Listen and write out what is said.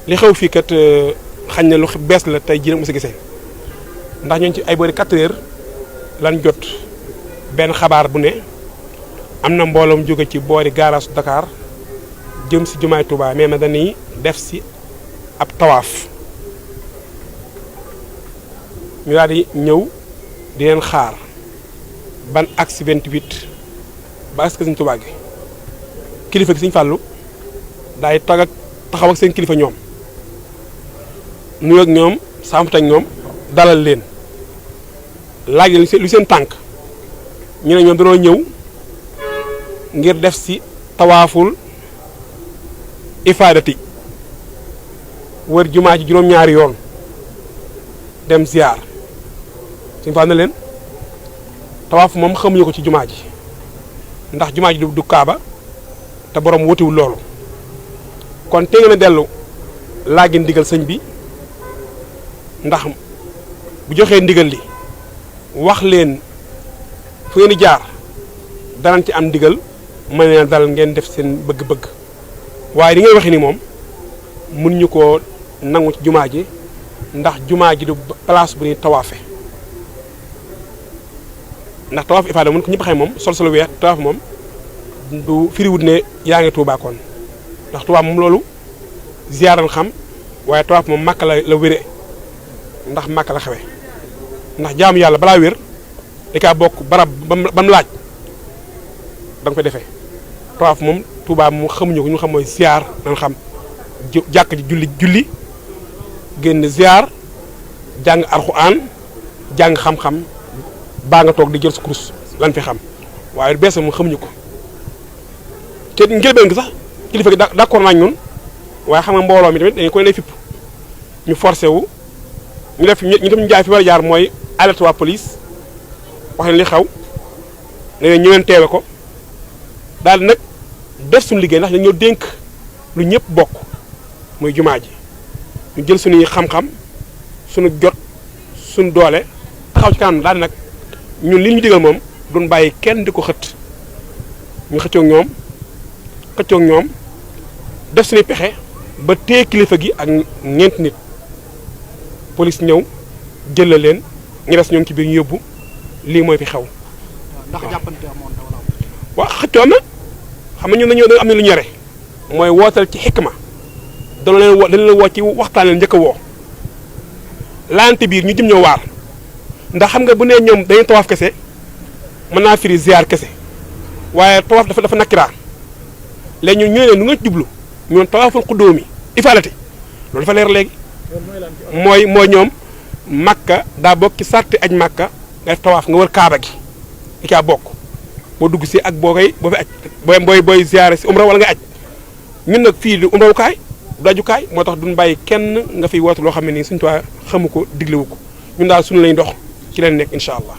li xew fii kat xañ na lu bees la tey jii nag mu si gisee ndax ñooñu ci ay boori 4 heures lan jot benn xabaar bu ne am na mbooloom jóge ci boori garage Dakar jëm si jumaay Touba mais na dañuy def si ab tawaaf ñu daal di ñëw di leen xaar ban axe 28 ba axe Sëñ Touba gi kilifa gi Sëñ Fàllu daay taxaw ak seen kilifa ñoom nuyu ak ñoom sàmmut ak ñoom dalal leen laaj lu seen tànk ñu ne ñoom dañoo ñëw ngir def si tawaaful ifaadati wër jumaa ji juróom-ñaari yoon dem ziar suñu faa na leen tawaaf moom xamuñu ko ci jumaa ji ndax jumaa ji du kaaba te borom wutiwul loolu kon te ngeen a dellu laaj ndigal sëñ bi ndax bu joxee ndigal li wax leen fu ngeen di jaar danañ ci am ndigal mën leen dal ngeen def seen bëgg-bëgg waaye di ngay waxee ni moom mun ñu koo nangu ci jumaa ji ndax jumaa ji du place bu ñuy tawaafe ndax tawaaf ifaada mun ko ñëpp xëy moom sol weex tawaaf moom du firiwut ne yaa ngi Tuubaa kon ndax Tuubaa moom loolu ziyaaran xam waaye tawaaf moom Màkka la wére ndax Màkka la xewe ndax jaamu yàlla balaa wér da kaa bokk barab bam laaj da nga koy defee tawaaf moom Tuubaa moom xamuñu ko ñu xam mooy ziyaar nan xam jàkk ji julli génn ziyaar jàng alxuraan jàng xam-xam baa nga toog di jël sa kurus lan fi xam waaye bees moom xamuñu ko te njëlbeen gi sax kilifa gi d'accord nañ ñun waaye xam nga mbooloo mi tamit dañu koy lay fipp ñu forcé wu ñu def ñu tam jaay fi war a jaar mooy alerte waa police wax leen li xew ne ñëween teewe ko daal di nag def suñu liggéey ndax dañoo dénk lu ñëpp bokk muy jumaa ji ñu jël suñuy xam-xam suñu jot suñu doole taxaw ci kanam daal di nag ñun li ñu digal moom duñ bàyyi kenn di ko xët ñu xëccoog ñoom def suñuy pexe ba téye kilifa gi ak ñeent nit police ñëw jël leen ñu des ñoo ngi ci biir ñu yóbbu lii mooy fi xew. ndax jàppante amoon na wala. waaw xëccoon na xam nga ñun dañoo am na lu ñu yore mooy wootal ci xikma dañu leen woo ci waxtaan leen njëkk a woo laante biir ñu jëm ñoo waar ndax xam nga bu nee ñoom dañuy tawaaf kese mën naa firi ziar kese waaye tawaaf dafa nakkiraa léegi ñun ñooy leen nu nga jublu ñoom tawaaful xuddóomi ifaalati loolu dafa leer léegi mooy ñoom Makka daa bokk ci sarti aj Makka nga def tawaaf nga wër kaaba gi di caa bokk boo dugg si ak boo fi aj booy ziare si umra wala nga aj ñun nag fii du umrawukaay du ajukaay moo tax duñ bàyyi kenn nga fiy woote loo xam ne nii suñu toit xamu ko diglewu ko ñun daal suñu lañ dox ci leen nekk incha allah